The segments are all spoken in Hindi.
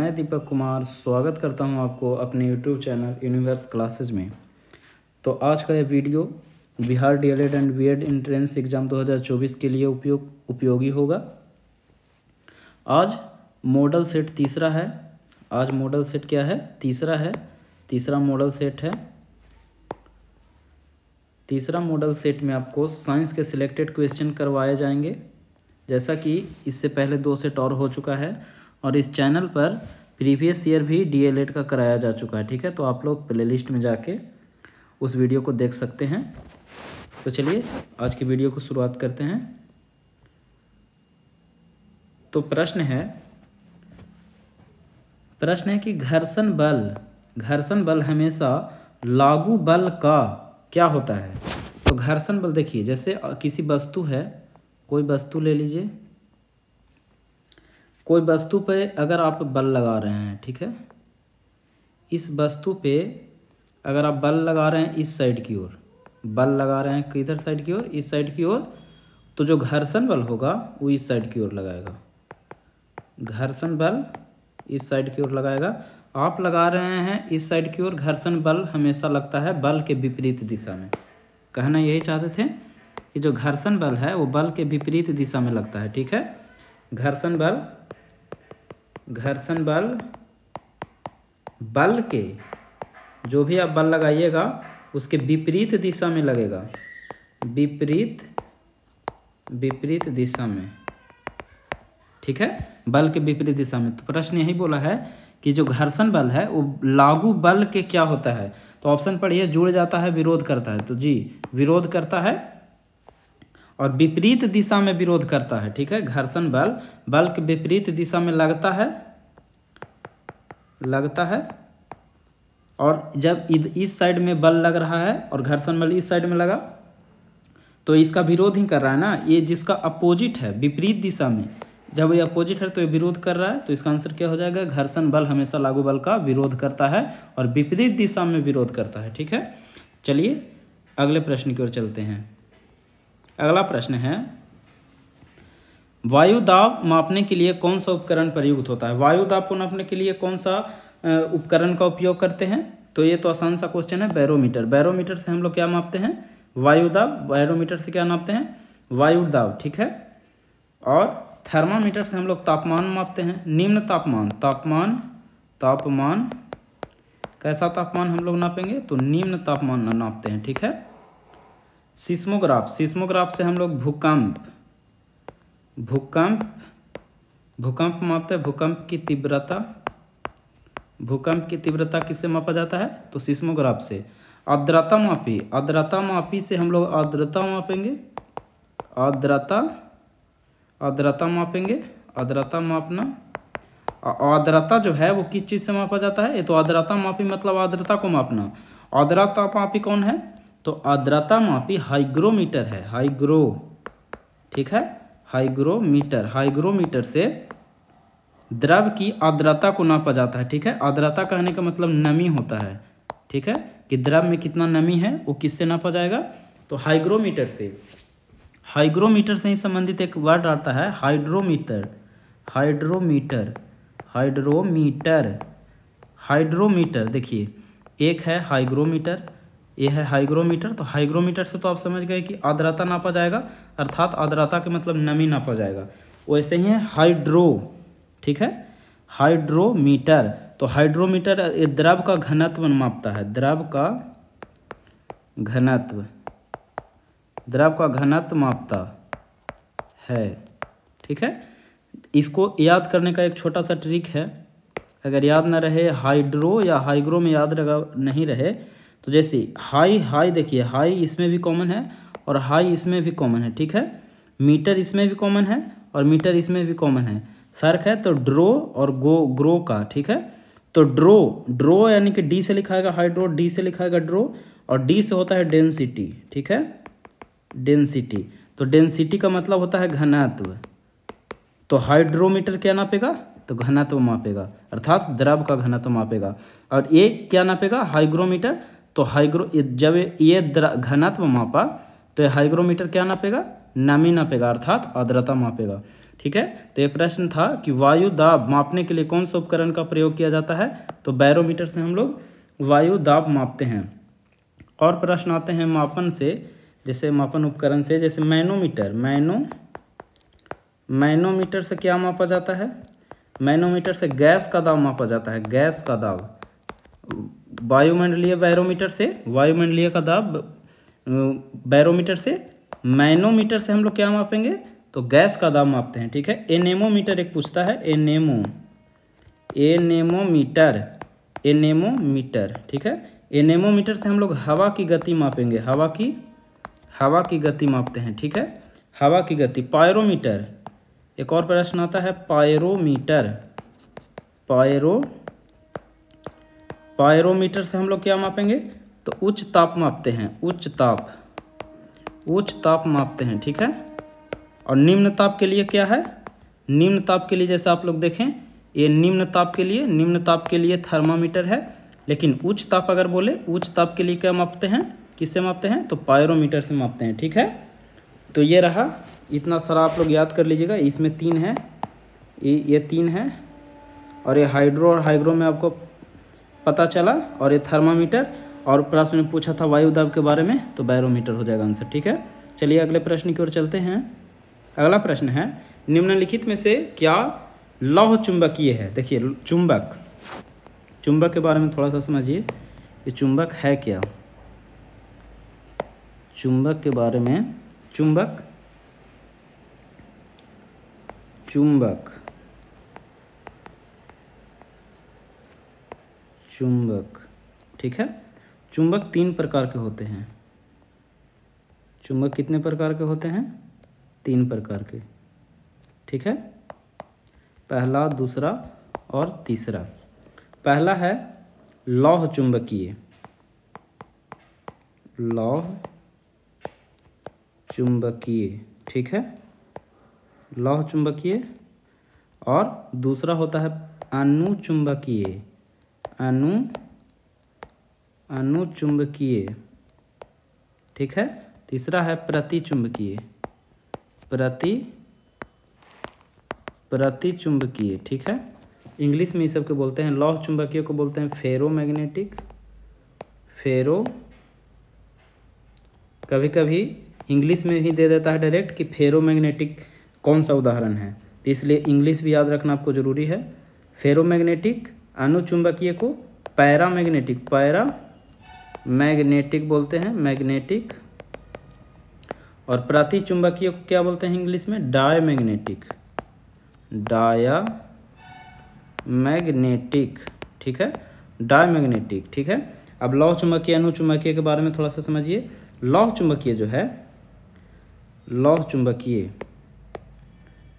मैं दीपक कुमार स्वागत करता हूं आपको अपने यूट्यूब चैनल यूनिवर्स क्लासेज में। तो आज का यह video Bihar DElEd and BEd entrance exam 2024 के लिए उपयोगी होगा। आज मॉडल सेट तीसरा है। आज मॉडल सेट क्या है? तीसरा है। तीसरा मॉडल सेट है। तीसरा मॉडल सेट में आपको साइंस के सिलेक्टेड क्वेश्चन करवाए जाएंगे, जैसा कि इससे पहले 2 सेट और हो चुका है और इस चैनल पर प्रीवियस ईयर भी डीएलएड का कराया जा चुका है। ठीक है, तो आप लोग प्लेलिस्ट में जाके उस वीडियो को देख सकते हैं। तो चलिए आज की वीडियो को शुरुआत करते हैं। तो प्रश्न है कि घर्षण बल हमेशा लागू बल का क्या होता है? तो घर्षण बल देखिए, जैसे किसी वस्तु है, कोई वस्तु ले लीजिए, कोई वस्तु पे अगर आप बल लगा रहे हैं, ठीक है, इस वस्तु पे अगर आप बल लगा रहे हैं इस साइड की ओर, बल लगा रहे हैं किधर साइड की ओर? इस साइड की ओर, तो जो घर्षण बल होगा वो इस साइड की ओर लगाएगा। घर्षण बल इस साइड की ओर लगाएगा। आप लगा रहे हैं इस साइड की ओर, घर्षण बल हमेशा लगता है बल के विपरीत दिशा में। कहना यही चाहते थे कि जो घर्षण बल है वो बल के विपरीत दिशा में लगता है। ठीक है, घर्षण बल बल के, जो भी आप बल लगाइएगा उसके विपरीत दिशा में लगेगा, विपरीत दिशा में। ठीक है, बल के विपरीत दिशा में। तो प्रश्न यही बोला है कि जो घर्षण बल है वो लागू बल के क्या होता है? तो ऑप्शन पढ़िए, जुड़ जाता है, विरोध करता है। तो जी, विरोध करता है और विपरीत दिशा में विरोध करता है। ठीक है, घर्षण बल के विपरीत दिशा में लगता है और जब इस साइड में बल लग रहा है और घर्षण बल इस साइड में लगा तो इसका विरोध ही कर रहा है ना। ये जिसका अपोजिट है, विपरीत दिशा में, जब ये अपोजिट है तो ये विरोध कर रहा है। तो इसका आंसर क्या हो जाएगा? घर्षण बल हमेशा लागू बल का विरोध करता है और विपरीत दिशा में विरोध करता है। ठीक है, चलिए अगले प्रश्न की ओर चलते हैं। अगला प्रश्न है, वायु दाब मापने के लिए कौन सा उपकरण प्रयुक्त होता है? वायु दाब को नापने के लिए कौन सा उपकरण का उपयोग करते हैं? तो ये तो आसान सा क्वेश्चन है, बैरोमीटर। बैरोमीटर से हम लोग क्या मापते हैं? वायु दाब। बैरोमीटर से क्या नापते हैं? वायु दाब। ठीक है, और थर्मामीटर से हम लोग तापमान मापते हैं। निम्न तापमान कैसा तापमान हम लोग नापेंगे? तो निम्न तापमान नापते हैं। ठीक है, सिस्मोग्राफ से हम लोग भूकंप मापते हैं। भूकंप की तीव्रता किससे मापा जाता है? तो सिस्मोग्राफ से। आर्द्रता मापी से हम लोग आर्द्रता मापेंगे। आर्द्रता मापना। आर्द्रता जो है वो किस चीज़ से मापा जाता है? ये तो आर्द्रता मापी मतलब आर्द्रता को मापना। आर्द्रता मापी कौन है? तो आर्द्रता मापी हाइग्रोमीटर है। ठीक है, हाइग्रोमीटर से द्रव की आर्द्रता को नापा जाता है। ठीक है, आर्द्रता कहने का मतलब नमी होता है। ठीक है, कि द्रव में कितना नमी है वो किससे नापा जाएगा? तो हाइग्रोमीटर से ही संबंधित एक वर्ड आता है, हाइड्रोमीटर। देखिए, एक है हाइग्रोमीटर, ये है हाइग्रोमीटर। तो हाइग्रोमीटर से तो आप समझ गए कि आर्द्रता नापा जाएगा, अर्थात आर्द्रता के मतलब नमी नापा जाएगा। वैसे ही है हाइड्रो। ठीक है, हाइड्रोमीटर। तो हाइड्रोमीटर ये द्रव का घनत्व मापता है। द्रव का घनत्व मापता है। ठीक है, इसको याद करने का एक छोटा सा ट्रिक है। अगर याद ना रहे, हाइड्रो या हाइग्रो में याद नहीं रहे, तो जैसे हाई देखिए, हाई इसमें भी कॉमन है और हाई इसमें भी कॉमन है। ठीक है, मीटर इसमें भी कॉमन है और मीटर इसमें भी कॉमन है। फर्क है तो ड्रो और ग्रो का। ठीक है, तो ड्रो यानी कि डी से लिखाएगा हाइड्रो, डी से लिखाएगा ड्रो, और डी से होता है डेंसिटी। ठीक है, डेंसिटी। तो डेंसिटी का मतलब होता है घनत्व। तो हाइड्रोमीटर क्या नापेगा? तो घनत्व मापेगा, अर्थात द्रव का घनत्व मापेगा। और ये क्या नापेगा? हाइग्रोमीटर। तो जब ये घनत्व मापा तो हाइग्रोमीटर क्या नापेगा? नमी नापेगा, अर्थात आर्द्रता मापेगा। ठीक है। तो ये प्रश्न था कि वायु दाब मापने के लिए कौन सा उपकरण का प्रयोग किया जाता है, तो बैरोमीटर से हम लोग वायु दाब मापते हैं। और प्रश्न आते हैं मापन से, जैसे मापन उपकरण से, जैसे मैनोमीटर। मैनोमीटर से क्या मापा जाता है, मैनोमीटर से गैस का दाब मापा जाता है, गैस का दाब। वायुमंडलीय बैरोमीटर से वायुमंडलीय का दाब बैरोमीटर से, मैनोमीटर से हम लोग क्या मापेंगे, तो गैस का दाब मापते हैं, ठीक है। एनेमोमीटर एक पूछता है, एनेमोमीटर, ठीक है। एनेमोमीटर से हम लोग हवा की गति मापेंगे, हवा की गति मापते हैं, ठीक है, हवा की गति। पायरोमीटर, एक और प्रश्न आता है पायरोमीटर से हम लोग क्या मापेंगे, तो उच्च ताप मापते हैं, उच्च ताप मापते हैं, ठीक है। और निम्न ताप के लिए क्या है, निम्न ताप के लिए जैसे आप लोग देखें, ये निम्न ताप के लिए थर्मामीटर है, लेकिन उच्च ताप अगर बोले, उच्च ताप के लिए क्या मापते हैं, किससे मापते हैं, तो पायरोमीटर से मापते हैं, ठीक है। तो ये रहा, इतना सारा आप लोग याद कर लीजिएगा। इसमें 3 है, ये 3 है, और ये हाइड्रो और हाइग्रो में आपको पता चला, और ये थर्मामीटर, और प्रश्न में पूछा था वायु दाब के बारे में, तो बैरोमीटर हो जाएगा आंसर, ठीक है। चलिए अगले प्रश्न की ओर चलते हैं। अगला प्रश्न है, निम्नलिखित में से क्या लौह चुंबकीय है। देखिए चुंबक के बारे में थोड़ा सा समझिए, ये चुंबक है क्या, चुंबक के बारे में, चुंबक, ठीक है। चुंबक 3 प्रकार के होते हैं। चुंबक कितने प्रकार के होते हैं, 3 प्रकार के, ठीक है। पहला, दूसरा और तीसरा। पहला है लौह चुंबकीय, ठीक है, लौह चुंबकीय। और दूसरा होता है अनुचुंबकीय, ठीक है। तीसरा है प्रतिचुंबकीय, ठीक है। इंग्लिश में इस सब के बोलते हैं, लौह चुंबकीय को बोलते हैं फेरोमैग्नेटिक, कभी कभी इंग्लिश में भी दे देता है डायरेक्ट कि फेरोमैग्नेटिक कौन सा उदाहरण है, तो इसलिए इंग्लिश भी याद रखना आपको ज़रूरी है। फेरोमैग्नेटिक, अनुचुंबकीय को पैरामैग्नेटिक बोलते हैं, मैग्नेटिक। और प्रतिचुंबकीय को क्या बोलते हैं इंग्लिश में, डायमैग्नेटिक, ठीक है, डायमैग्नेटिक, ठीक है। अब लौह चुंबकीय, अनुचुंबकीय के बारे में थोड़ा सा समझिए। लौह चुंबकीय जो है, लौह चुंबकीय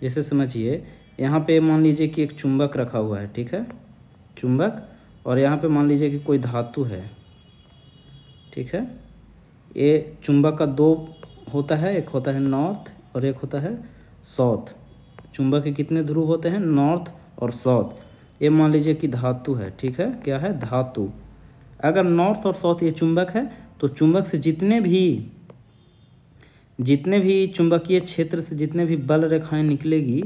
जैसे समझिए, यहाँ पे मान लीजिए कि एक चुंबक रखा हुआ है, ठीक है, चुंबक, और यहाँ पे मान लीजिए कि कोई धातु है, ठीक है। ये चुंबक का 2 होता है, एक होता है नॉर्थ और एक होता है साउथ। चुंबक के कितने ध्रुव होते हैं, नॉर्थ और साउथ। ये मान लीजिए कि धातु है, ठीक है, क्या है, धातु। अगर नॉर्थ और साउथ ये चुंबक है, तो चुंबक से जितने भी चुंबकीय क्षेत्र से जितने भी बल रेखाएं निकलेगी,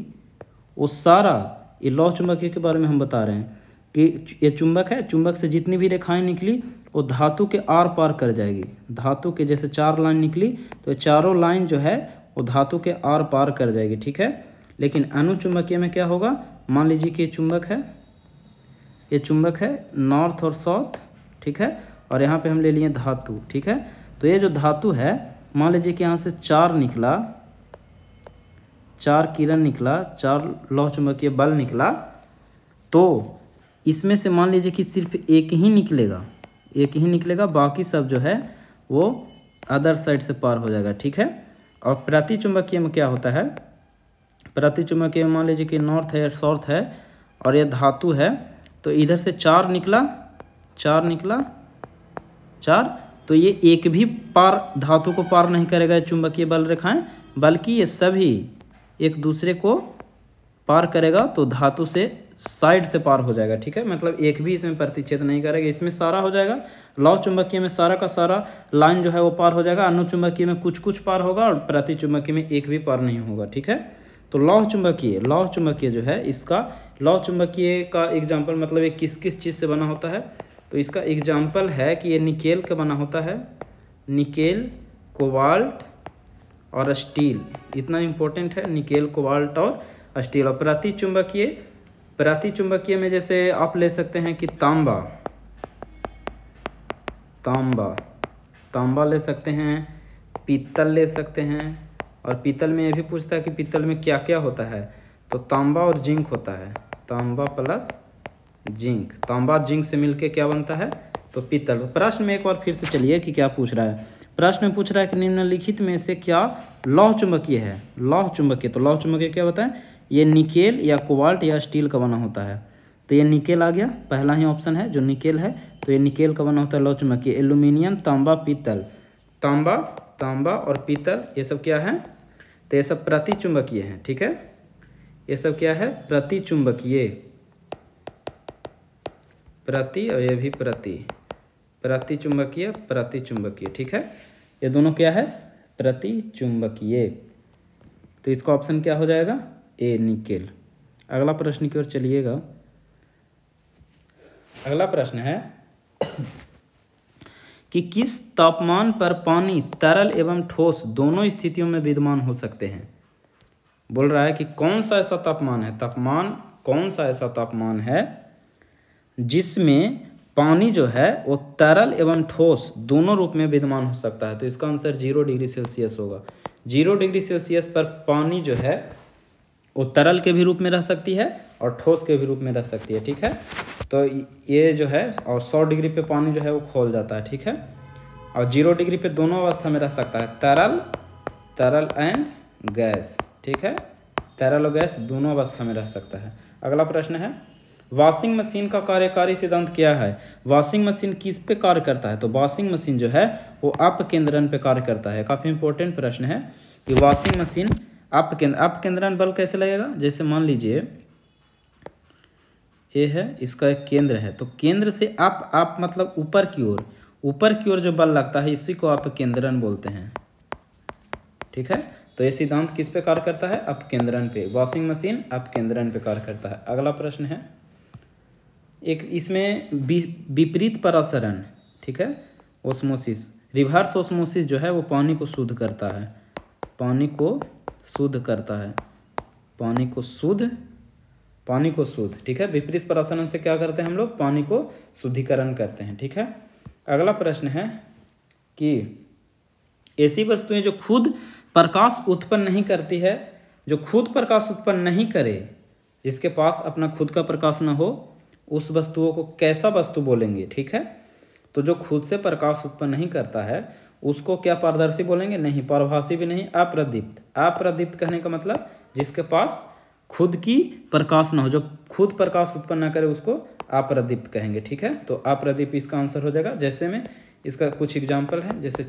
वो सारा, ये लौह चुंबकीय के बारे में हम बता रहे हैं कि ये चुंबक है, चुंबक से जितनी भी रेखाएं निकली वो धातु के आर पार कर जाएगी। धातु के जैसे 4 लाइन निकली, तो चारों लाइन जो है वो धातु के आर पार कर जाएगी, ठीक है। लेकिन अनुचुंबकीय में क्या होगा, मान लीजिए कि ये चुंबक है नॉर्थ और साउथ, ठीक है, और यहाँ पे हम ले लिए धातु, ठीक है। तो ये जो धातु है, मान लीजिए कि यहाँ से 4 किरण निकला, 4 लौह चुंबकीय बल निकला, तो इसमें से मान लीजिए कि सिर्फ एक ही निकलेगा, बाकी सब जो है वो अदर साइड से पार हो जाएगा, ठीक है। और प्रतिचुंबकीय में क्या होता है, प्रतिचुंबकीय में मान लीजिए कि नॉर्थ है, साउथ है, और ये धातु है, तो इधर से 4 निकला, तो ये एक भी धातु को पार नहीं करेगा चुंबकीय बल रेखाएं, बल्कि ये सभी एक दूसरे को पार करेगा, तो धातु से साइड से पार हो जाएगा, ठीक है। मतलब एक भी इसमें प्रतिच्छेद नहीं करेगा, इसमें सारा हो जाएगा। लौह चुंबकीय में सारा का सारा लाइन जो है वो पार हो जाएगा, अनुचुंबकीय में कुछ पार होगा, और प्रतिचुंबकीय में एक भी पार नहीं होगा, ठीक है। तो लौह चुंबकीय जो है इसका लौह चुंबकीय का एग्जाम्पल मतलब ये किस किस चीज़ से बना होता है, तो इसका एग्जाम्पल है कि ये निकेल का बना होता है, निकेल, कोबाल्ट और स्टील, इतना इम्पोर्टेंट है, निकेल, कोबाल्ट और स्टील। और प्रति चुंबकीय में जैसे आप ले सकते हैं कि तांबा ले सकते हैं, पीतल ले सकते हैं, और पीतल में ये भी पूछता है कि पीतल में क्या क्या होता है, तो तांबा और जिंक होता है, तांबा प्लस जिंक, तांबा जिंक से मिलके क्या बनता है, तो पीतल। तो प्रश्न में एक बार फिर से चलिए कि क्या पूछ रहा है। प्रश्न में पूछ रहा है कि निम्नलिखित में से क्या लौह चुंबकीय है, लौह चुंबकीय, तो लौह चुंबकीय क्या बताएं, ये निकेल या कोबाल्ट या स्टील का बना होता है, तो ये निकेल आ गया, पहला ही ऑप्शन है जो निकेल है, तो ये निकेल का बना होता है लौह चुंबकीय। एल्यूमिनियम, तांबा, पीतल, तांबा और पीतल ये सब क्या है, तो ये सब प्रति चुंबकीय है, ठीक है, ये सब क्या है, प्रति चुंबकीय, प्रति और ये भी प्रति चुंबकीय, ठीक है, ये दोनों क्या है, प्रति चुंबकीय। तो इसका ऑप्शन क्या हो जाएगा, ए, निकेल। अगला प्रश्न की ओर चलिएगा। अगला प्रश्न है कि किस तापमान पर पानी तरल एवं ठोस दोनों स्थितियों में विद्यमान हो सकते हैं। बोल रहा है कि कौन सा ऐसा तापमान है जिसमें पानी जो है वो तरल एवं ठोस दोनों रूप में विद्यमान हो सकता है। तो इसका आंसर 0 डिग्री सेल्सियस होगा। 0 डिग्री सेल्सियस पर पानी जो है वो तरल के भी रूप में रह सकती है और ठोस के भी रूप में रह सकती है, ठीक है। तो ये जो है, और 100 डिग्री पे पानी जो है वो खोल जाता है, ठीक है, और 0 डिग्री पे दोनों अवस्था में रह सकता है, तरल एंड गैस, ठीक है, तरल और गैस दोनों अवस्था में रह सकता है। अगला प्रश्न है, वॉशिंग मशीन का कार्यकारी सिद्धांत क्या है। वॉशिंग मशीन किस पे कार्य करता है, तो वॉशिंग मशीन जो है वो अपकेंद्रन पे कार्य करता है। काफ़ी इंपॉर्टेंट प्रश्न है कि वॉशिंग मशीन अपकेंद्रन बल कैसे लगेगा। जैसे मान लीजिए ये है, इसका एक केंद्र है, तो केंद्र से आप मतलब ऊपर की ओर जो बल लगता है इसी को अपकेंद्रन बोलते हैं, ठीक है। तो ये सिद्धांत किस पे कार्य करता है, अपकेंद्रन पे। वॉशिंग मशीन अपकेंद्रन पे कार्य करता है। अगला प्रश्न है, एक इसमें विपरीत परासरण, ठीक है, ओस्मोसिस, रिवर्स ओस्मोसिस जो है वो पानी को शुद्ध करता है, पानी को शुद्ध, ठीक है। विपरीत परासरण से क्या करते हैं हम लोग, पानी को शुद्धिकरण करते हैं, ठीक है। अगला प्रश्न है कि ऐसी वस्तुएं जो खुद प्रकाश उत्पन्न नहीं करती है, जो खुद प्रकाश उत्पन्न नहीं करे, जिसके पास अपना खुद का प्रकाश न हो, उस वस्तुओं को कैसा वस्तु बोलेंगे, ठीक है। तो जो खुद से प्रकाश उत्पन्न नहीं करता है उसको क्या पारदर्शी बोलेंगे, नहीं, पारभासी भी नहीं, अप्रदीप्त। अप्रदीप्त कहने का मतलब जिसके पास खुद की प्रकाश न हो, जो खुद प्रकाश उत्पन्न न करे उसको अप्रदीप्त कहेंगे, ठीक है। तो अप्रदीप्त इसका आंसर हो जाएगा। जैसे में इसका कुछ एग्जाम्पल है, जैसे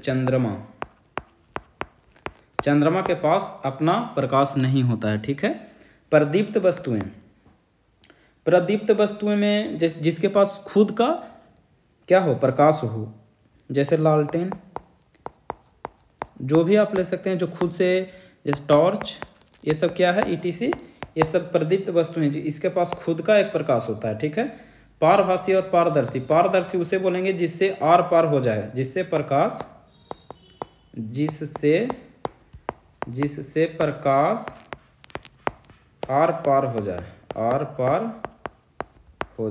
चंद्रमा के पास अपना प्रकाश नहीं होता है, ठीक है। प्रदीप्त वस्तुएं में जिसके पास खुद का क्या हो, प्रकाश हो, जैसे लालटेन, जो भी आप ले सकते हैं जो खुद से, जैसे टॉर्च, ये सब क्या है, ETC, ये सब प्रदीप्त वस्तु हैं इसके पास खुद का एक प्रकाश होता है, ठीक है। पारभासी और पारदर्शी उसे बोलेंगे जिससे आर पार हो जाए, जिससे प्रकाश आर पार हो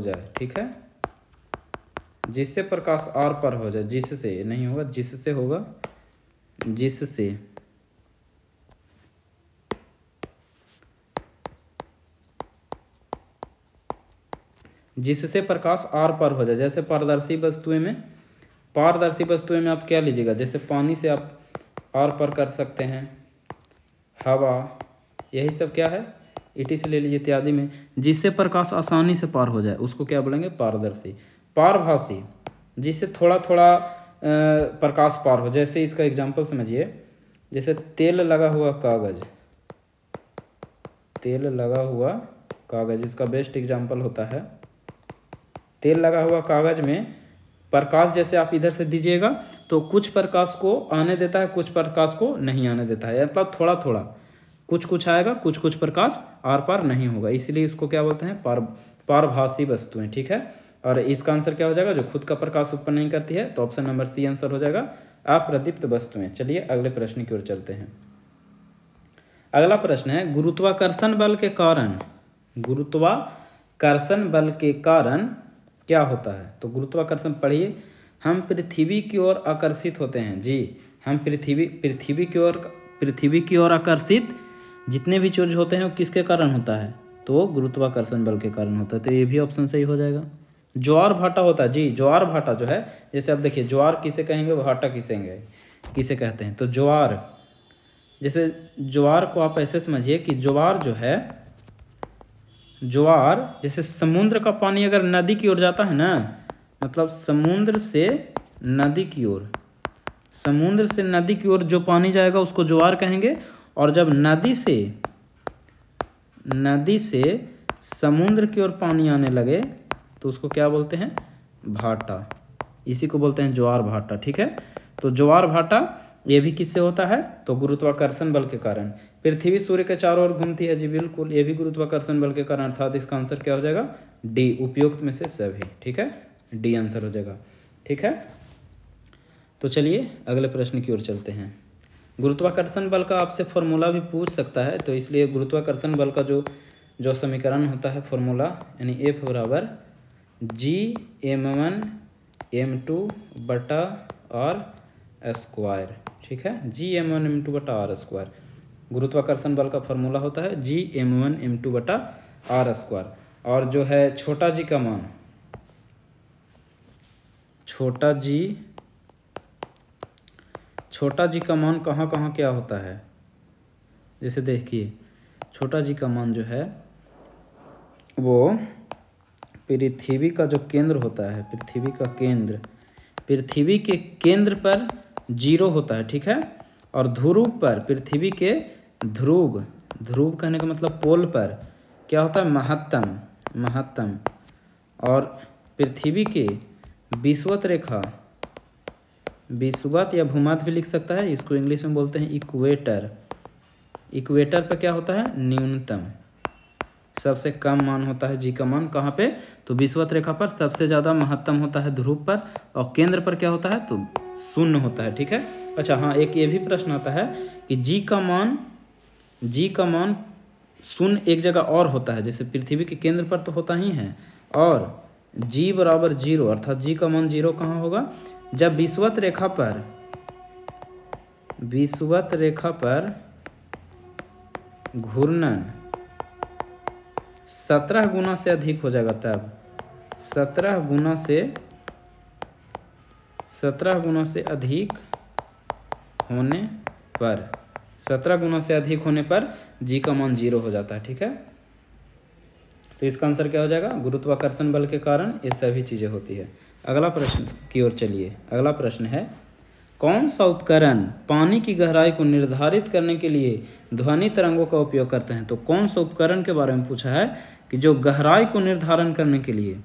जाए, ठीक है। जिससे प्रकाश आर पार हो जाए, जिससे नहीं होगा, जिससे होगा, जिससे प्रकाश आर पार हो जाए। जैसे पारदर्शी वस्तुएं में आप क्या लीजिएगा, जैसे पानी से आप आर पार कर सकते हैं, हवा, यही सब क्या है, ETC ले लीजिए इत्यादि में, जिससे प्रकाश आसानी से पार हो जाए उसको क्या बोलेंगे, पारदर्शी। पारभासी, जिससे थोड़ा थोड़ा प्रकाश पार हो, जैसे इसका एग्जाम्पल समझिए, जैसे तेल लगा हुआ कागज, इसका बेस्ट एग्जाम्पल होता है। तेल लगा हुआ कागज में प्रकाश जैसे आप इधर से दीजिएगा तो कुछ प्रकाश को आने देता है, कुछ प्रकाश को नहीं आने देता है, मतलब थोड़ा थोड़ा कुछ कुछ आएगा, कुछ कुछ प्रकाश आर पार नहीं होगा, इसीलिए इसको क्या बोलते हैं, पारभासी वस्तुएं। ठीक है, और इसका आंसर क्या हो जाएगा, जो खुद का प्रकाश उत्पन्न नहीं करती है, तो ऑप्शन नंबर सी आंसर हो जाएगा, अप्रदीप्त वस्तुएं। चलिए अगले प्रश्न की ओर चलते हैं। अगला प्रश्न है, गुरुत्वाकर्षण बल के कारण क्या होता है। तो गुरुत्वाकर्षण पढ़िए, हम पृथ्वी की ओर आकर्षित होते हैं। जी, हम पृथ्वी की ओर आकर्षित जितने भी चीज होते हैं वो किसके कारण होता है, तो गुरुत्वाकर्षण बल के कारण होता है। तो ये भी ऑप्शन सही हो जाएगा। ज्वार भाटा होता है जी, ज्वार भाटा जो है, जैसे आप देखिए ज्वार किसे कहेंगे, भाटा किसे कहते हैं। तो ज्वार, जैसे ज्वार को आप ऐसे समझिए कि ज्वार जो है, ज्वार जैसे समुद्र का पानी अगर नदी की ओर जाता है ना, मतलब समुद्र से नदी की ओर जो पानी जाएगा उसको ज्वार कहेंगे। और जब नदी से समुद्र की ओर पानी आने लगे तो उसको क्या बोलते हैं, भाटा। इसी को बोलते हैं ज्वार भाटा। ठीक है, तो ज्वार भाटा ये भी किससे होता है, तो गुरुत्वाकर्षण बल के कारण। पृथ्वी सूर्य के चारों ओर घूमती है, जी बिल्कुल, ये भी गुरुत्वाकर्षण बल के कारण, अर्थात इसका आंसर क्या हो जाएगा, डी, उपयुक्त में से सभी। ठीक है, डी आंसर हो जाएगा। ठीक है, तो चलिए अगले प्रश्न की ओर चलते हैं। गुरुत्वाकर्षण बल का आपसे फॉर्मूला भी पूछ सकता है, तो इसलिए गुरुत्वाकर्षण बल का जो समीकरण होता है, फॉर्मूला, यानी F बराबर Gm1m2/r²। ठीक है, Gm1m2/r²। गुरुत्वाकर्षण बल का फॉर्मूला होता है Gm1m2/r²। और जो है छोटा जी का मान, छोटा जी का मान कहाँ कहाँ क्या होता है, जैसे देखिए छोटा जी का मान जो है वो पृथ्वी का जो केंद्र होता है, पृथ्वी के केंद्र पर 0 होता है। ठीक है, और ध्रुव पर, पृथ्वी के ध्रुव कहने का मतलब पोल पर क्या होता है, महत्तम। और पृथ्वी के विषुवत रेखा, विषुवत या भूमध्य भी लिख सकता है, इसको इंग्लिश में बोलते हैं इक्वेटर पे क्या होता है, न्यूनतम। सबसे कम मान होता है जी का मान कहाँ पे, तो विषुवत रेखा पर। सबसे ज़्यादा महत्तम होता है ध्रुव पर, और केंद्र पर क्या होता है, तो 0 होता है। ठीक है, अच्छा हाँ, एक ये भी प्रश्न आता है कि जी का मान 0 एक जगह और होता है, जैसे पृथ्वी के केंद्र पर तो होता ही है, और जी बराबर 0, अर्थात जी का मान 0 कहाँ होगा, जब विषुवत रेखा पर घूर्णन 17 गुना से अधिक हो जाएगा, तब 17 गुना से अधिक होने पर जी का मान 0 हो जाता है। ठीक है, तो इसका आंसर क्या हो जाएगा, गुरुत्वाकर्षण बल के कारण ये सभी चीज़ें होती है। अगला प्रश्न की ओर चलिए। अगला प्रश्न है, कौन सा उपकरण पानी की गहराई को निर्धारित करने के लिए ध्वनि तरंगों का उपयोग करते हैं। तो कौन सा उपकरण के बारे में पूछा है कि जो गहराई को निर्धारण करने के लिए,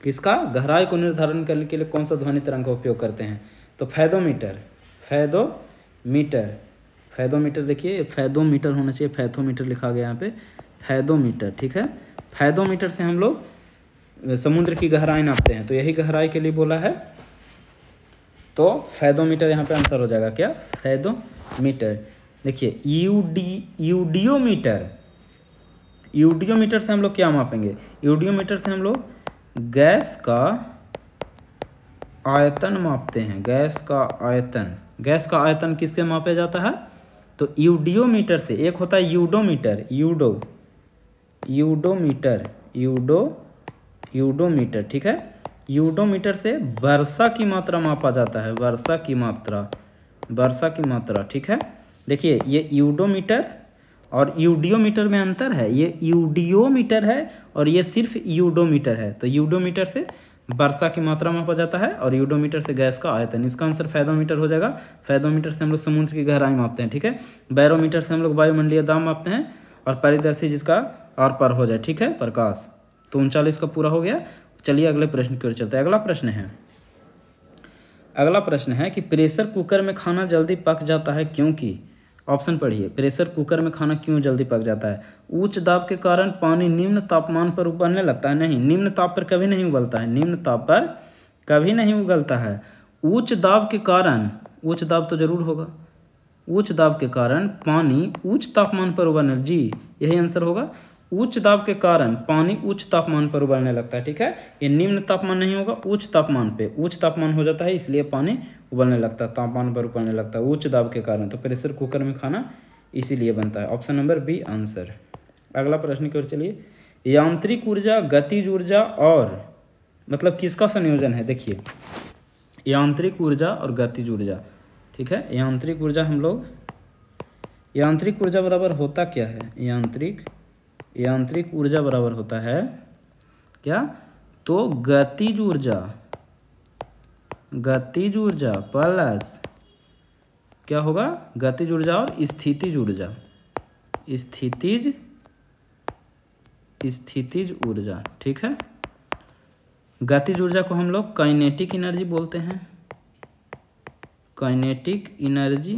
किसका, गहराई को निर्धारण करने के लिए कौन सा ध्वनि तरंग का उपयोग करते हैं, तो फैदोमीटर। देखिए फैदोमीटर होना चाहिए, फैथोमीटर लिखा गया यहाँ पे, फैदोमीटर। ठीक है, फैदोमीटर से हम लोग समुद्र की गहराई नापते हैं, तो यही गहराई के लिए बोला है, तो फैदोमीटर यहाँ पे आंसर हो जाएगा क्या, फैदोमीटर। देखिए यूडियोमीटर से हम लोग क्या मापेंगे, यूडियोमीटर से हम लोग गैस का आयतन मापते हैं, गैस का आयतन किससे मापा जाता है, तो यूडियोमीटर से। एक होता है यूडोमीटर। ठीक है, यूडोमीटर से वर्षा की मात्रा मापा जाता है, वर्षा की मात्रा। ठीक है, देखिए ये यूडोमीटर और यूडियोमीटर में अंतर है, ये यूडियोमीटर है और ये सिर्फ यूडोमीटर है। तो यूडोमीटर से वर्षा की मात्रा मापा जाता है और यूडोमीटर से गैस का आयतन। इसका आंसर फैदोमीटर हो जाएगा। फैदोमीटर से हम लोग समुद्र की गहराई मापते हैं। ठीक है, बैरोमीटर से हम लोग वायुमंडलीय दाब मापते हैं, और परिदर्शी जिसका आर पार हो जाए। ठीक है, प्रकाश। तो 39 का पूरा हो गया। चलिए अगले प्रश्न की ओर चलते हैं। अगला प्रश्न है कि प्रेशर कुकर में खाना जल्दी पक जाता है क्योंकि ऑप्शन पढ़िए, प्रेशर कुकर में खाना क्यों जल्दी पक जाता है? उच्च दाब के कारण पानी निम्न तापमान पर उबलने लगता है। नहीं, निम्न ताप पर कभी नहीं उबलता है, निम्न ताप पर कभी नहीं उबलता है। उच्च दाब के कारण, उच्च दाब तो जरूर होगा, उच्च दाब के कारण पानी उच्च तापमान पर उबलने, जी यही आंसर होगा। उच्च दाब के कारण पानी उच्च तापमान पर उबलने लगता है, ठीक है। ये निम्न तापमान नहीं होगा, उच्च तापमान पे, उच्च तापमान हो जाता है इसलिए पानी उबलने लगता है, तापमान पर उबलने लगता है उच्च दाब के कारण। तो प्रेशर कुकर में खाना इसीलिए बनता है। Option number b answer. अगला प्रश्न की ओर चलिए। यांत्रिक ऊर्जा, गतिज ऊर्जा और मतलब किसका संयोजन है? देखिए, यांत्रिक ऊर्जा और गतिज ऊर्जा, ठीक है। यांत्रिक ऊर्जा हम लोग, यांत्रिक ऊर्जा बराबर होता क्या है? यांत्रिक ऊर्जा बराबर होता है क्या? तो गतिज ऊर्जा, गतिज ऊर्जा प्लस क्या होगा? गतिज ऊर्जा और स्थितिज ऊर्जा, स्थितिज ऊर्जा, ठीक है। गतिज ऊर्जा को हम लोग काइनेटिक एनर्जी बोलते हैं, काइनेटिक एनर्जी,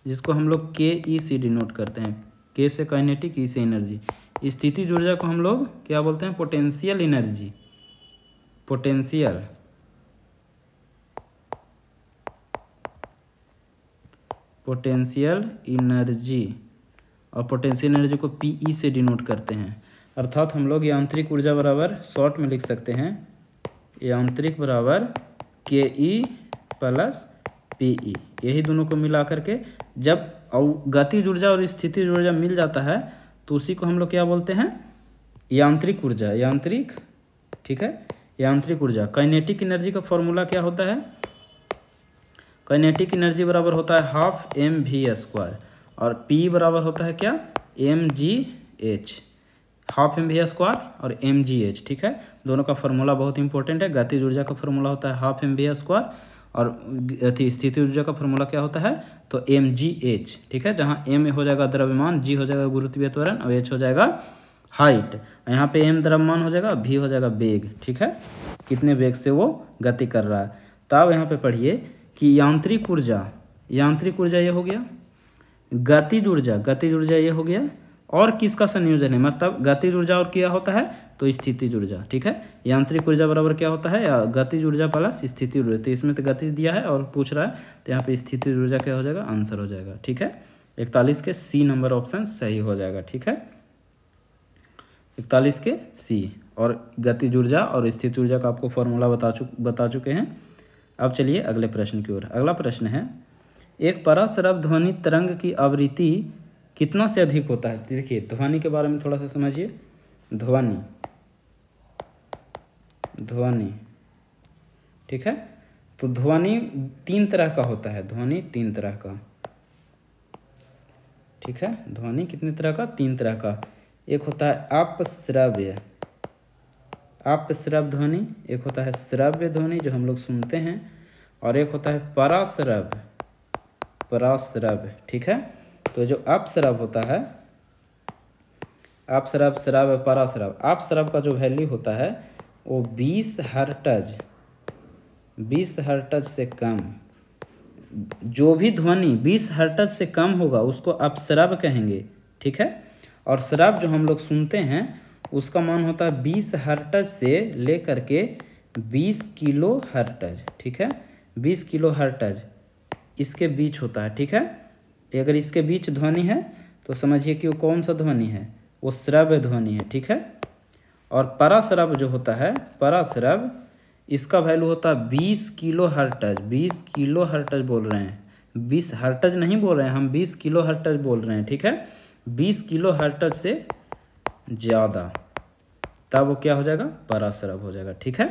जिसको हम लोग के ई से डिनोट करते हैं, के से काइनेटिक, ई से एनर्जी। स्थितिज ऊर्जा को हम लोग क्या बोलते हैं? पोटेंशियल एनर्जी, पोटेंशियल एनर्जी, और पोटेंशियल एनर्जी को पीई से डिनोट करते हैं। अर्थात हम लोग यांत्रिक ऊर्जा बराबर शॉर्ट में लिख सकते हैं, यांत्रिक बराबर के ई प्लस पीई, यही दोनों को मिला करके जब गतिज ऊर्जा और स्थितिज ऊर्जा मिल जाता है तो उसी को हम लोग क्या बोलते हैं? यांत्रिक ऊर्जा, यांत्रिक, ठीक है, यांत्रिक ऊर्जा। काइनेटिक एनर्जी का फॉर्मूला क्या होता है? काइनेटिक एनर्जी बराबर होता है हाफ mv², और P बराबर होता है क्या? mgh, हाफ mv² और mgh, ठीक है। दोनों का फॉर्मूला बहुत इंपॉर्टेंट है। गतिज ऊर्जा का फॉर्मूला होता है हाफ mv² और स्थितिज ऊर्जा का फॉर्मूला क्या होता है? तो mgh, ठीक है, जहाँ m हो जाएगा द्रव्यमान, g हो जाएगा गुरुत्वीय त्वरण और h हो जाएगा हाइट। यहाँ पे m द्रव्यमान हो जाएगा, v हो जाएगा वेग, ठीक है, कितने वेग से वो गति कर रहा है। तब यहाँ पे पढ़िए कि यांत्रिक ऊर्जा, यांत्रिक ऊर्जा ये हो गया, गतिज ऊर्जा, गतिज ऊर्जा ये हो गया, और किसका संयोजन है? मतलब गतिज ऊर्जा और क्या होता है? तो स्थितिज ऊर्जा, ठीक है। यांत्रिक ऊर्जा बराबर क्या होता है? या गतिज ऊर्जा प्लस स्थितिज ऊर्जा। तो इसमें तो गतिज दिया है और पूछ रहा है, तो यहाँ पे स्थितिज ऊर्जा क्या हो जाएगा? आंसर हो जाएगा, ठीक है। 41 के सी नंबर ऑप्शन सही हो जाएगा, ठीक है, 41 के सी। और गतिज ऊर्जा और स्थितिज ऊर्जा का आपको फॉर्मूला बता चुके हैं। अब चलिए अगले प्रश्न की ओर। अगला प्रश्न है, एक पराश्रव्य ध्वनि तरंग की आवृत्ति कितना से अधिक होता है? देखिए, ध्वनि के बारे में थोड़ा सा समझिए। ध्वनि, ध्वनि, ठीक है। तो ध्वनि 3 तरह का होता है, ध्वनि 3 तरह का, ठीक है। ध्वनि कितने तरह का? 3 तरह का। एक होता है अपश्रव्य, अपश्रव्य ध्वनि, एक होता है श्रव्य ध्वनि जो हम लोग सुनते हैं, और एक होता है पराश्रव्य, पराश्रव्य, ठीक है। तो जो अपश्रव्य होता है, अपश्रव्य, श्रव्य, पराश्रव्य, अपश्रव्य का जो वैल्यू होता है वो 20 हर्ट्ज, 20 हर्ट्ज से कम, जो भी ध्वनि 20 हर्ट्ज से कम होगा उसको अपश्रव्य कहेंगे, ठीक है। और श्रव्य जो हम लोग सुनते हैं उसका मान होता है 20 हर्ट्ज से लेकर के 20 किलो हर्ट्ज, ठीक है, 20 किलो हर्ट्ज इसके बीच होता है, ठीक है। अगर इसके बीच ध्वनि है तो समझिए कि वो कौन सा ध्वनि है? वो श्रव्य ध्वनि है, ठीक है। और पराश्रव्य जो होता है, पराश्रव्य, इसका वैल्यू होता है 20 किलो हर्ट्ज, 20 किलो हर्ट्ज बोल रहे हैं, 20 हर्ट्ज नहीं बोल रहे हैं हम, 20 किलो हर्ट्ज बोल रहे हैं, ठीक है। 20 किलो हर्ट्ज से ज़्यादा, तब वो क्या हो जाएगा? पराश्रव्य हो जाएगा, ठीक है।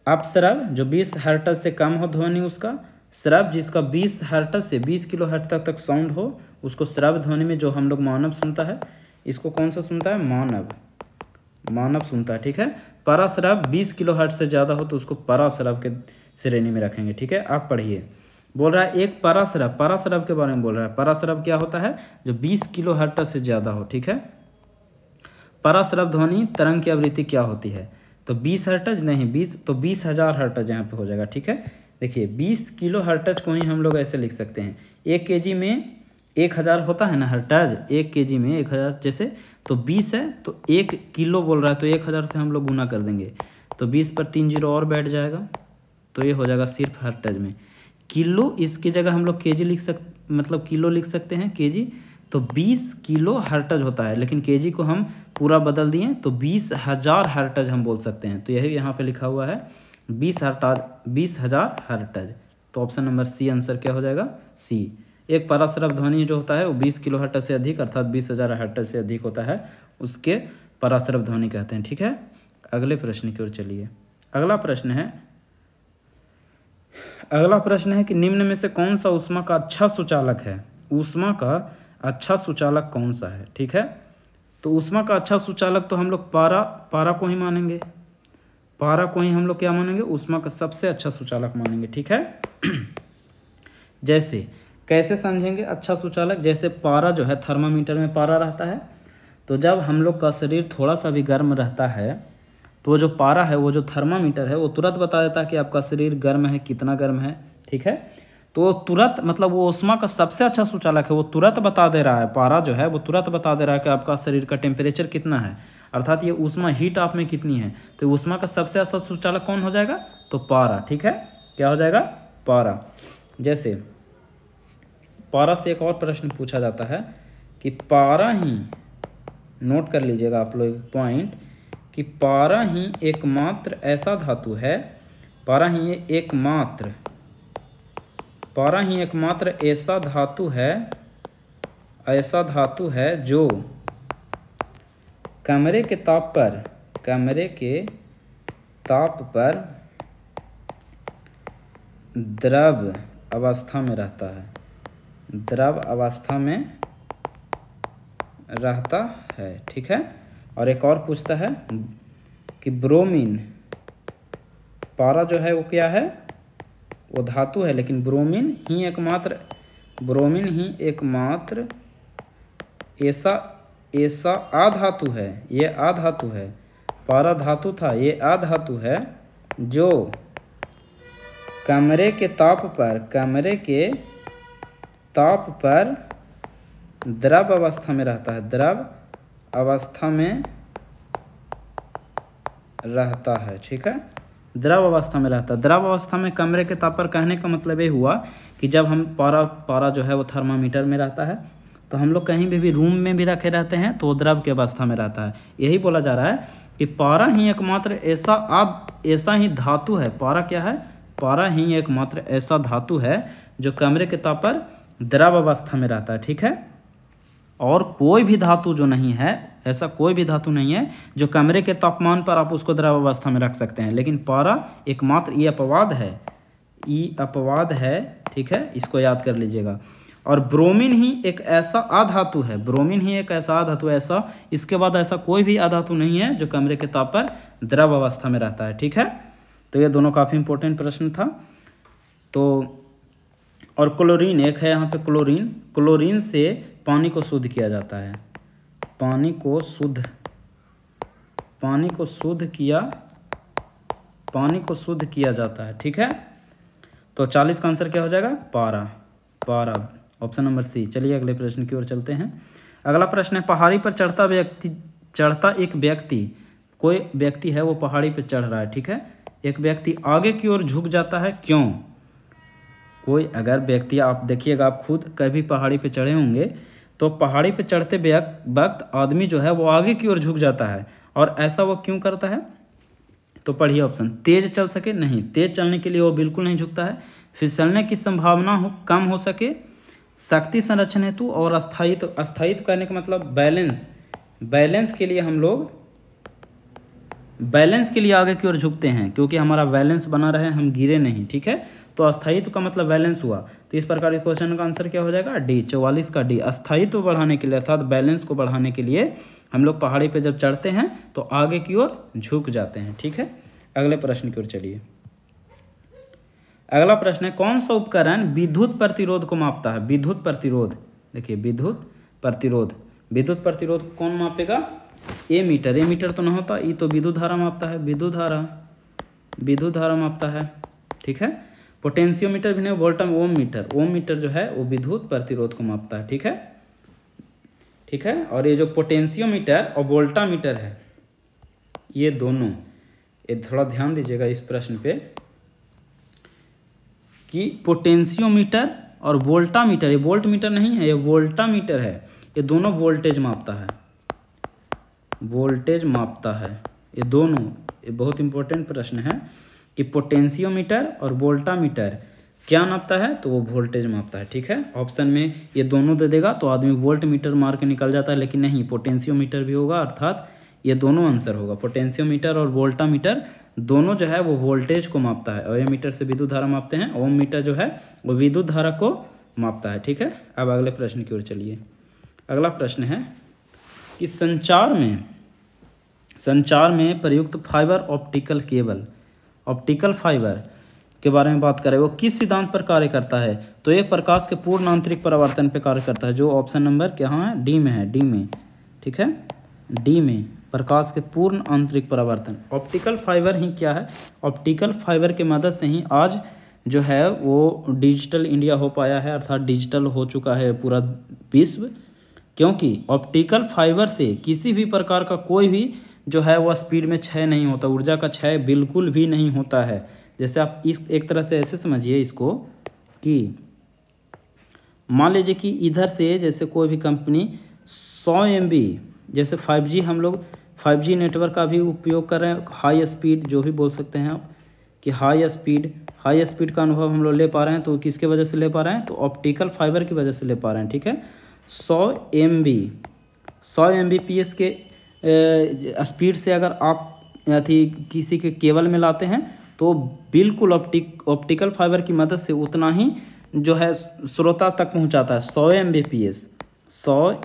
अपश्रव्य जो 20 हर्ट्ज से कम हो ध्वनि उसका, श्रव्य जिसका 20 हर्ट्ज से 20 किलो हर्ट्ज तक साउंड हो उसको श्रव्य ध्वनि में जो हम लोग मानव सुनता है, इसको कौन सा सुनता है? मानव, मानव सुनता है, ठीक है। पराश्रव्य 20 किलो हर्ट्ज से ज़्यादा हो तो उसको पराश्रव्य के श्रेणी में रखेंगे, ठीक है। आप पढ़िए, बोल रहा है एक पराश्रव्य, पराश्रव्य के बारे में बोल रहा है। पराश्रव्य क्या होता है? जो 20 किलो हर्ट्ज से ज़्यादा हो, ठीक है। पराश्रव्य ध्वनि तरंग की आवृत्ति क्या होती है? तो 20 हर्ट्ज नहीं, 20 तो 20,000 हर्ट्ज यहाँ पे हो जाएगा, ठीक है। देखिए 20 किलो हर्ट्ज को ही हम लोग ऐसे लिख सकते हैं, 1 kg में 1000 होता है ना हर्ट्ज, 1 kg में 1000 जैसे, तो 20 है तो 1 किलो बोल रहा है तो 1000 से हम लोग गुना कर देंगे, तो 20 पर 3 जीरो और बैठ जाएगा, तो ये हो जाएगा सिर्फ हर्ट्ज में। किलो इसकी जगह हम लोग केजी लिख मतलब किलो लिख सकते हैं, केजी, तो 20 किलो हर्ट्ज होता है, लेकिन केजी को हम पूरा बदल दिए तो 20,000 हर्ट्ज हम बोल सकते हैं, तो यही यहाँ पे लिखा हुआ है 20,000 हर्ट्ज। तो ऑप्शन नंबर सी आंसर क्या हो जाएगा, सी। एक पराश्रव ध्वनि जो होता है वो 20 किलो हर्ट्ज से अधिक अर्थात 20,000 हर्ट्ज से अधिक होता है, उसके पराश्रव ध्वनि कहते हैं। ठीक है, अगले प्रश्न की ओर चलिए। अगला प्रश्न है कि निम्न में से कौन सा ऊष्मा का अच्छा सुचालक है, ऊष्मा का अच्छा सुचालक कौन सा है। ठीक है, तो ऊष्मा का अच्छा सुचालक तो हम लोग पारा को ही मानेंगे, पारा को ही हम लोग क्या मानेंगे, ऊष्मा का सबसे अच्छा सुचालक मानेंगे। ठीक है, जैसे कैसे समझेंगे अच्छा सुचालक, जैसे पारा जो है थर्मामीटर में पारा रहता है, तो जब हम लोग का शरीर थोड़ा सा भी गर्म रहता है तो जो पारा है, वो जो थर्मामीटर है, वो तुरंत बता देता है कि आपका शरीर गर्म है, कितना गर्म है। ठीक है, तो तुरंत मतलब वो ऊष्मा का सबसे अच्छा सुचालक है, वो तुरंत बता दे रहा है, पारा जो है वो तुरंत बता दे रहा है कि आपका शरीर का टेम्परेचर कितना है, अर्थात ये ऊष्मा हीट आप में कितनी है। तो ऊष्मा का सबसे अच्छा सुचालक कौन हो जाएगा, तो पारा। ठीक है, क्या हो जाएगा, पारा। जैसे पारा से एक और प्रश्न पूछा जाता है कि पारा ही, नोट कर लीजिएगा आप लोग पॉइंट, कि पारा ही एकमात्र ऐसा धातु है, पारा ही एकमात्र ऐसा धातु है जो कमरे के ताप पर द्रव अवस्था में रहता है, द्रव अवस्था में रहता है। ठीक है, और एक और पूछता है कि ब्रोमीन, पारा जो है वो क्या है, वो धातु है, लेकिन ब्रोमीन ही एकमात्र ऐसा अधातु है, ये अधातु है, पारा धातु था, ये अधातु है जो कमरे के ताप पर द्रव अवस्था में रहता है, द्रव अवस्था में रहता है। ठीक है, द्रव अवस्था में रहता है। द्रव अवस्था में कमरे के ताप पर कहने का मतलब ये हुआ कि जब हम पारा जो है वो थर्मामीटर में रहता है, तो हम लोग कहीं भी रूम में भी रखे रहते हैं तो द्रव की अवस्था में रहता है। यही बोला जा रहा है कि पारा ही एकमात्र ऐसा ही धातु है, पारा क्या है, पारा ही एकमात्र ऐसा धातु है जो कमरे के ताप पर द्रव अवस्था में रहता है। ठीक है, और कोई भी धातु जो नहीं है, ऐसा कोई भी धातु नहीं है जो कमरे के तापमान पर आप उसको द्रव अवस्था में रख सकते हैं, लेकिन पारा एकमात्र, ये अपवाद है। ठीक है, इसको याद कर लीजिएगा। और ब्रोमीन ही एक ऐसा अधातु है, ब्रोमीन ही एक ऐसा अधातु, ऐसा इसके बाद ऐसा कोई भी अधातु नहीं है जो कमरे के ताप पर द्रव अवस्था में रहता है। ठीक है, तो ये दोनों काफ़ी इंपॉर्टेंट प्रश्न था। तो और क्लोरीन एक है यहाँ पे, क्लोरीन से पानी को शुद्ध किया जाता है, पानी को शुद्ध किया जाता है। ठीक है, तो 40 का आंसर क्या हो जाएगा, पारा, ऑप्शन नंबर सी। चलिए अगले प्रश्न की ओर चलते हैं। अगला प्रश्न है, पहाड़ी पर चढ़ता एक व्यक्ति, कोई व्यक्ति है वो पहाड़ी पर चढ़ रहा है। ठीक है, एक व्यक्ति आगे की ओर झुक जाता है, क्यों। कोई अगर व्यक्ति, आप देखिएगा, आप खुद कभी पहाड़ी पे चढ़े होंगे तो पहाड़ी पे चढ़ते वक्त आदमी जो है वो आगे की ओर झुक जाता है, और ऐसा वो क्यों करता है, तो पढ़िए ऑप्शन। तेज चल सके, नहीं, तेज चलने के लिए वो बिल्कुल नहीं झुकता है। फिसलने की संभावना कम हो सके, शक्ति संरक्षण हेतु, और अस्थायित्व करने का मतलब बैलेंस के लिए हम लोग बैलेंस के लिए आगे की ओर झुकते हैं, क्योंकि हमारा बैलेंस बना रहे, हम गिरे नहीं। ठीक है, तो अस्थायित्व का मतलब बैलेंस हुआ, तो इस प्रकार के क्वेश्चन का आंसर क्या हो जाएगा, डी, 44 का डी। अस्थायित्व बढ़ाने के लिए अर्थात बैलेंस को बढ़ाने के लिए हम लोग पहाड़ी पे जब चढ़ते हैं तो आगे की ओर झुक जाते हैं। ठीक है, अगले प्रश्न की ओर चलिए। अगला प्रश्न है, कौन सा उपकरण विद्युत प्रतिरोध को मापता है। विद्युत प्रतिरोध, देखिए विद्युत प्रतिरोध को कौन मापेगा, एमीटर तो नहीं होता, ये तो विद्युत धारा मापता है, विद्युत धारा मापता है। ठीक है, पोटेंशियोमीटर भी नहीं, ओम मीटर। ओम मीटर जो है वो विद्युत प्रतिरोध को मापता है, ठीक है, ठीक है। और ये जो पोटेंशियोमीटर और वोल्टामीटर है, ये दोनों, ये थोड़ा ध्यान दीजिएगा इस प्रश्न पे कि पोटेंशियोमीटर और वोल्टामीटर, ये वोल्ट मीटर नहीं है, ये वोल्टामीटर है, ये दोनों वोल्टेज मापता है, वोल्टेज मापता है। ये दोनों, ये बहुत इंपॉर्टेंट प्रश्न है कि पोटेंशियोमीटर और वोल्टामीटर क्या नापता है, तो वो वोल्टेज मापता है, ठीक है। ऑप्शन में ये दोनों दे देगा तो आदमी वोल्ट मीटर मार के निकल जाता है, लेकिन नहीं, पोटेंशियोमीटर भी होगा, अर्थात ये दोनों आंसर होगा। पोटेंशियोमीटर और वोल्टामीटर दोनों जो है वो वोल्टेज को मापता है, और ये मीटर से विद्युत धारा मापते हैं, ओम मीटर जो है वो विद्युत धारा को मापता है, ठीक है। अब अगले प्रश्न की ओर चलिए। अगला प्रश्न है कि संचार में प्रयुक्त फाइबर ऑप्टिकल फाइबर के बारे में बात करें, वो किस सिद्धांत पर कार्य करता है, तो ये प्रकाश के पूर्ण आंतरिक परावर्तन पर कार्य करता है, जो ऑप्शन नंबर कहाँ है, डी में है, डी में, ठीक है, डी में, प्रकाश के पूर्ण आंतरिक परावर्तन। ऑप्टिकल फाइबर ही क्या है, ऑप्टिकल फाइबर की मदद से ही आज जो है वो डिजिटल इंडिया हो पाया है, अर्थात डिजिटल हो चुका है पूरा विश्व, क्योंकि ऑप्टिकल फाइबर से किसी भी प्रकार का कोई भी जो है वह स्पीड में क्षय नहीं होता, ऊर्जा का क्षय बिल्कुल भी नहीं होता है। जैसे आप इस एक तरह से ऐसे समझिए इसको कि मान लीजिए कि इधर से जैसे कोई भी कंपनी 100 MB, जैसे 5G, हम लोग 5G नेटवर्क का भी उपयोग कर रहे हैं, हाई स्पीड जो भी बोल सकते हैं आप कि हाई स्पीड का अनुभव हम लोग ले पा रहे हैं, तो किसके वजह से ले पा रहे हैं, तो ऑप्टिकल फाइबर की वजह से ले पा रहे हैं, ठीक है। 100 Mbps के स्पीड से अगर आप किसी के केबल में लाते हैं तो बिल्कुल ऑप्टिकल फाइबर की मदद से उतना ही जो है श्रोता तक पहुंचाता है। 100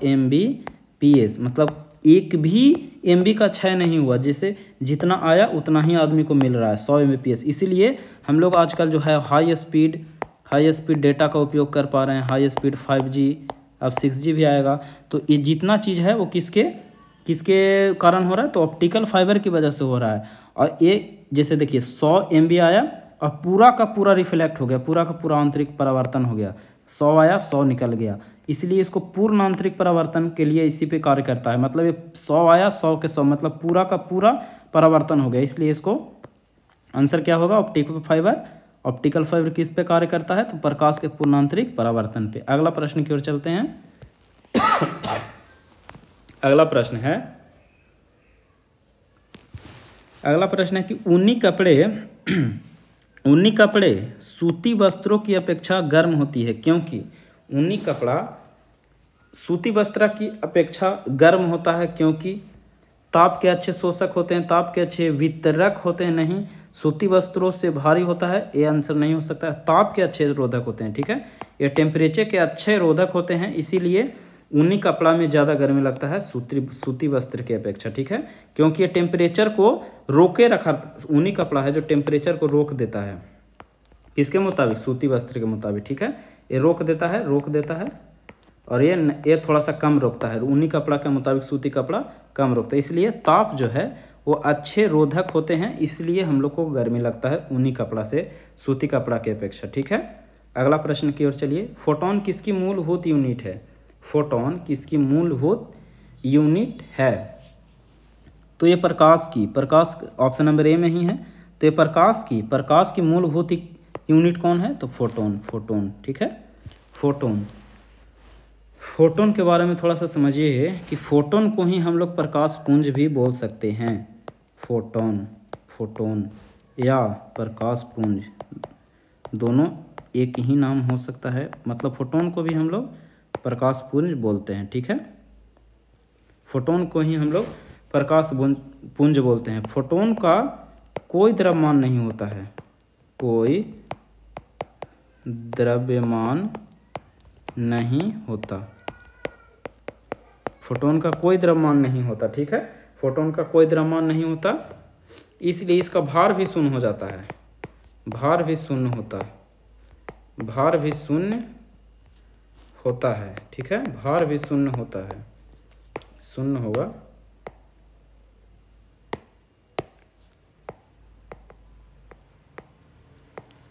Mbps मतलब एक भी MB का क्षय नहीं हुआ, जिसे जितना आया उतना ही आदमी को मिल रहा है, 100 Mbps। इसीलिए हम लोग आजकल जो है हाई स्पीड डेटा का उपयोग कर पा रहे हैं, हाई स्पीड 5G, अब 6G भी आएगा। तो ये जितना चीज़ है वो किसके कारण हो रहा है, तो ऑप्टिकल फाइबर की वजह से हो रहा है। और ये जैसे देखिए 100 MB आया और पूरा का पूरा रिफ्लेक्ट हो गया, पूरा का पूरा आंतरिक परावर्तन हो गया, 100 आया 100 निकल गया, इसलिए इसको पूर्ण आंतरिक परावर्तन के लिए इसी पे कार्य करता है। मतलब ये 100 आया 100 के 100 मतलब पूरा का पूरा परावर्तन हो गया, इसलिए इसको आंसर क्या होगा, ऑप्टिकल फाइबर किस पे कार्य करता है, तो प्रकाश के पूर्ण आंतरिक परावर्तन पे। अगला प्रश्न की ओर चलते हैं। अगला प्रश्न है कि ऊनी कपड़े सूती वस्त्रों की अपेक्षा गर्म होती है, क्योंकि ऊनी कपड़ा सूती वस्त्र की अपेक्षा गर्म होता है, क्योंकि ताप के अच्छे शोषक होते हैं, ताप के अच्छे वितरक होते हैं, नहीं, सूती वस्त्रों से भारी होता है, ये आंसर नहीं हो सकता है। ताप के अच्छे रोधक होते हैं, ठीक है, ये टेम्परेचर के अच्छे रोधक होते हैं, इसीलिए ऊनी कपड़ा में ज़्यादा गर्मी लगता है सूती वस्त्र की अपेक्षा, ठीक है, क्योंकि ये टेम्परेचर को रोके रखा, ऊनी कपड़ा है जो टेम्परेचर को रोक देता है, किसके मुताबिक, सूती वस्त्र के मुताबिक, ठीक है, ये रोक देता है और ये थोड़ा सा कम रोकता है, ऊनी कपड़ा के मुताबिक सूती कपड़ा कम रोकता है, इसलिए ताप जो है वो अच्छे रोधक होते हैं, इसलिए हम लोग को गर्मी लगता है ऊनी कपड़ा से सूती कपड़ा की अपेक्षा, ठीक है। अगला प्रश्न की ओर चलिए। फोटोन किसकी मूलभूत यूनिट है, फोटोन किसकी मूलभूत यूनिट है, तो ये प्रकाश ऑप्शन नंबर ए में ही है, तो ये प्रकाश की मूलभूत यूनिट कौन है, तो फोटोन, ठीक है। फोटोन के बारे में थोड़ा सा समझिए कि फोटोन को ही हम लोग प्रकाश पुंज भी बोल सकते हैं, फोटोन या प्रकाश पुंज दोनों एक ही नाम हो सकता है, मतलब फोटोन को भी हम लोग प्रकाश पुंज बोलते हैं, ठीक है, फोटोन को ही हम लोग प्रकाश पुंज बोलते हैं। फोटोन का कोई द्रव्यमान नहीं होता है, कोई द्रव्यमान नहीं होता, फोटोन का कोई द्रव्यमान नहीं होता, ठीक है, फोटोन का कोई द्रव्यमान नहीं होता, इसलिए इसका भार भी शून्य हो जाता है, भार भी शून्य होता है, ठीक है, भार भी शून्य होता है, शून्य होगा।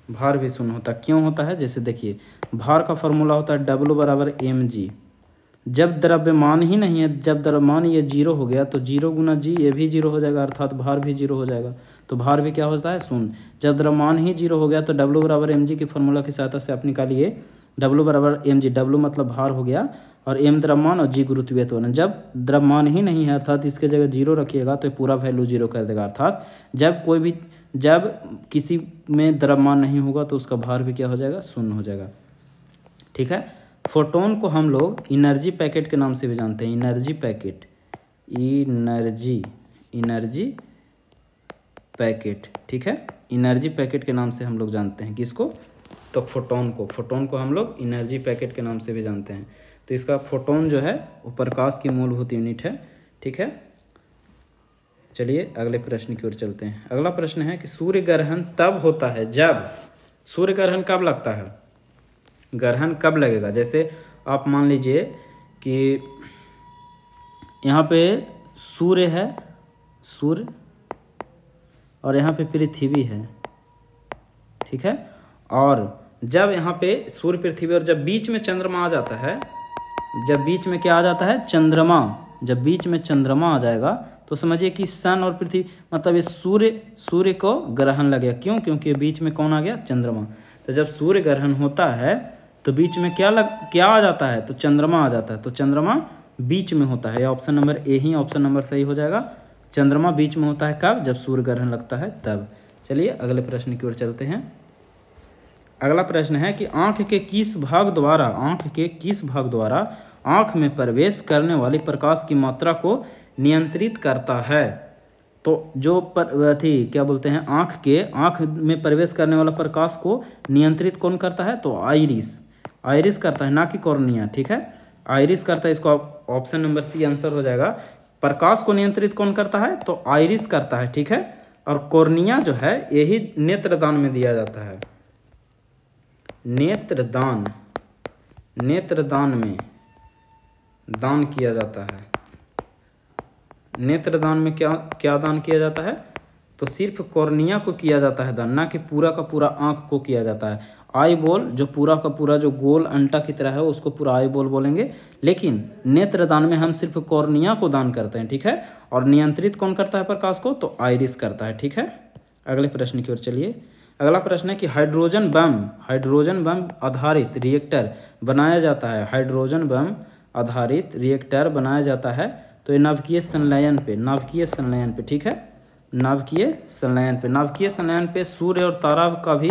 भार भी शून्य होता है। क्यों होता है? जैसे देखिए, भार का फॉर्मूला होता है W बराबर mg। जब द्रव्यमान ही नहीं है, जब द्रव्यमान ये जीरो हो गया तो 0 गुना जी, ये भी जीरो हो जाएगा, अर्थात भार भी जीरो हो जाएगा। तो भार भी क्या होता है? शून्य। जब द्रव्यमान ही जीरो हो गया तो W बराबर mg की फॉर्मूला की सहायता से आप निकालिए W बराबर mg। W मतलब भार हो गया और m द्रव्यमान और g गुरुत्वीय त्वरण। जब द्रव्यमान ही नहीं है अर्थात इसके जगह जीरो रखिएगा तो पूरा वैल्यू जीरो कर देगा। अर्थात जब किसी में द्रव्यमान नहीं होगा तो उसका भार भी क्या हो जाएगा? शून्य हो जाएगा। ठीक है। फोटोन को हम लोग एनर्जी पैकेट के नाम से भी जानते हैं। Energy packet, energy packet. ठीक है, एनर्जी पैकेट के नाम से हम लोग जानते हैं। किसको? तो फोटोन को हम लोग एनर्जी पैकेट के नाम से भी जानते हैं। तो इसका फोटोन जो है वो प्रकाश की मूलभूत यूनिट है। ठीक है, चलिए अगले प्रश्न की ओर चलते हैं। अगला प्रश्न है कि सूर्य ग्रहण तब होता है जब, सूर्य ग्रहण कब लगता है? ग्रहण कब लगेगा? जैसे आप मान लीजिए कि यहाँ पे सूर्य है, सूर्य, और यहाँ पे पृथ्वी है। ठीक है, और जब यहाँ पे सूर्य, पृथ्वी, और जब बीच में चंद्रमा आ जाता है, जब बीच में क्या आ जाता है? चंद्रमा। जब बीच में चंद्रमा आ जाएगा तो समझिए कि सन और पृथ्वी, मतलब ये सूर्य को ग्रहण लगेगा। क्यों? क्योंकि बीच में कौन आ गया? चंद्रमा। तो जब सूर्य ग्रहण होता है तो बीच में क्या आ जाता है? तो चंद्रमा आ जाता है। तो चंद्रमा बीच में होता है। Option number A he option number सही हो जाएगा। चंद्रमा बीच में होता है कब? जब सूर्य ग्रहण लगता है तब। चलिए अगले प्रश्न की ओर चलते हैं। अगला प्रश्न है कि आँख के किस भाग द्वारा आँख में प्रवेश करने वाली प्रकाश की मात्रा को नियंत्रित करता है? तो जो क्या बोलते हैं, आँख में प्रवेश करने वाला प्रकाश को नियंत्रित कौन करता है? तो आइरिस करता है, ना कि कॉर्निया। ठीक है, आइरिस करता है। इसको ऑप्शन नंबर सी आंसर हो जाएगा। प्रकाश को नियंत्रित कौन करता है? तो आइरिस करता है। ठीक है, और कॉर्निया जो है यही नेत्रदान में दिया जाता है। नेत्रदान में दान किया जाता है। नेत्रदान में क्या दान किया जाता है? तो सिर्फ कॉर्निया को किया जाता है दान, ना कि पूरा का पूरा आँख को किया जाता है। आई बॉल जो पूरा का पूरा जो गोल अंटा की तरह है उसको पूरा आई बॉल बोलेंगे, लेकिन नेत्रदान में हम सिर्फ कॉर्निया को दान करते हैं। ठीक है, और नियंत्रित कौन करता है प्रकाश को? तो आइरिस करता है। ठीक है, अगले प्रश्न की ओर चलिए। अगला प्रश्न है कि हाइड्रोजन बम आधारित रिएक्टर बनाया जाता है। हाइड्रोजन बम आधारित रिएक्टर बनाया जाता है तो ये नाभिकीय संलयन पे। ठीक है, नाभिकीय संलयन पे सूर्य और तारा का भी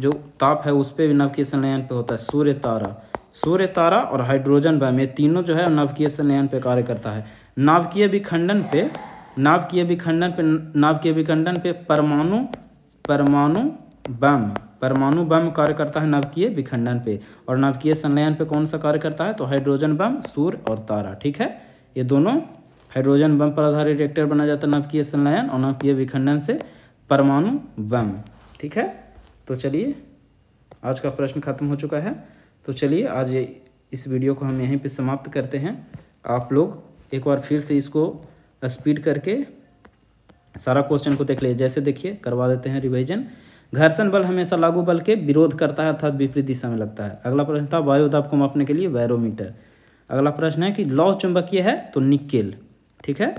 जो ताप है उस पे भी नाभिकीय संलयन पे होता है। सूर्य तारा और हाइड्रोजन बम, ये तीनों जो है नाभिकीय संलयन पे कार्य करता है। नाभिकीय विखंडन पे परमाणु बम कार्य करता है नाभिकीय विखंडन पे, और नाभिकीय संलयन पे कौन सा कार्य करता है? तो हाइड्रोजन बम, सूर्य और तारा। ठीक है, ये दोनों हाइड्रोजन बम पर आधारित रिएक्टर बनाया जाता है नाभिकीय संलयन और नाभिकीय विखंडन से परमाणु बम। ठीक है, तो चलिए आज का प्रश्न खत्म हो चुका है। तो चलिए आज इस वीडियो को हम यहीं पे समाप्त करते हैं। आप लोग एक बार फिर से इसको स्पीड करके सारा क्वेश्चन को देख लीजिए। जैसे देखिए करवा देते हैं रिवीजन। घर्षण बल हमेशा लागू बल के विरोध करता है अर्थात विपरीत दिशा में लगता है। अगला प्रश्न था वायु दाब को मापने के लिए बैरोमीटर। अगला प्रश्न है कि लौह चुंबकीय है तो निकेल। ठीक है,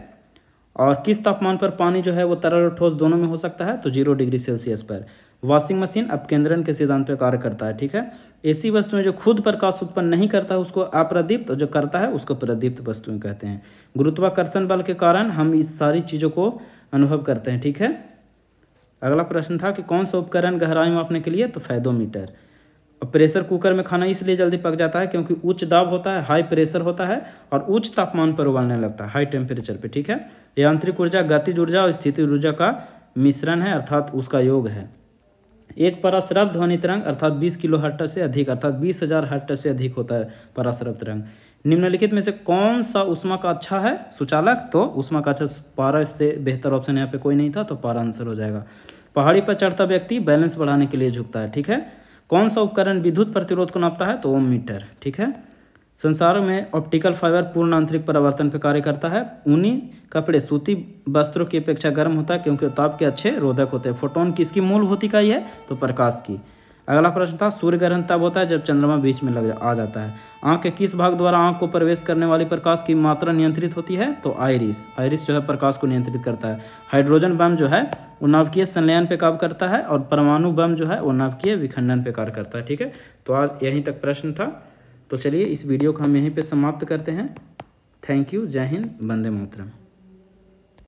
और किस तापमान पर पानी जो है वो तरल और ठोस दोनों में हो सकता है? तो 0 डिग्री सेल्सियस पर। वॉशिंग मशीन अपकेंद्रण के सिद्धांत पर कार्य करता है। ठीक है, ऐसी वस्तुएं जो खुद प्रकाश उत्पन्न नहीं करता है उसको अप्रदीप्त, और जो करता है उसको प्रदीप्त वस्तुएं कहते हैं। गुरुत्वाकर्षण बल के कारण हम इस सारी चीज़ों को अनुभव करते हैं। ठीक है, अगला प्रश्न था कि कौन सा उपकरण गहराई मापने के लिए? तो फेदोमीटर। प्रेशर कुकर में खाना इसलिए जल्दी पक जाता है क्योंकि उच्च दाब होता है, हाई प्रेशर होता है और उच्च तापमान पर उबालने लगता है, हाई टेम्परेचर पे। ठीक है, यांत्रिक ऊर्जा गतिज ऊर्जा और स्थितिज ऊर्जा का मिश्रण है अर्थात उसका योग है। एक पराश्रव्य ध्वनि तरंग अर्थात 20 किलो हर्ट्ज से अधिक अर्थात 20,000 हर्ट्ज से अधिक होता है पराश्रव्य तरंग। निम्नलिखित में से कौन सा ऊष्मा का अच्छा है? सुचालक। तो ऊष्मा का अच्छा पारा से बेहतर ऑप्शन यहाँ पे कोई नहीं था, तो पारा आंसर हो जाएगा। पहाड़ी पर चढ़ता व्यक्ति बैलेंस बढ़ाने के लिए झुकता है। ठीक है, कौन सा उपकरण विद्युत प्रतिरोध को नापता है? तो ओम मीटर। ठीक है, संसार में ऑप्टिकल फाइबर पूर्ण आंतरिक परावर्तन पर कार्य करता है। ऊनी कपड़े सूती वस्त्रों की अपेक्षा गर्म होता है क्योंकि ताप के अच्छे रोधक होते हैं। फोटोन किसकी मूलभूत इकाई है? तो प्रकाश की। अगला प्रश्न था सूर्य ग्रहण तब होता है जब चंद्रमा बीच में आ जाता है। आंख के किस भाग द्वारा आंख को प्रवेश करने वाली प्रकाश की मात्रा नियंत्रित होती है? तो आइरिस जो है प्रकाश को नियंत्रित करता है। हाइड्रोजन बम जो है वो नाभिकीय संलयन पे कार्य करता है और परमाणु बम जो है वो नाभिकीय विखंडन पे कार्य करता है। ठीक है, तो आज यहीं तक प्रश्न था। तो चलिए इस वीडियो को हम यहीं पे समाप्त करते हैं। थैंक यू, जय हिंद, वंदे मातरम।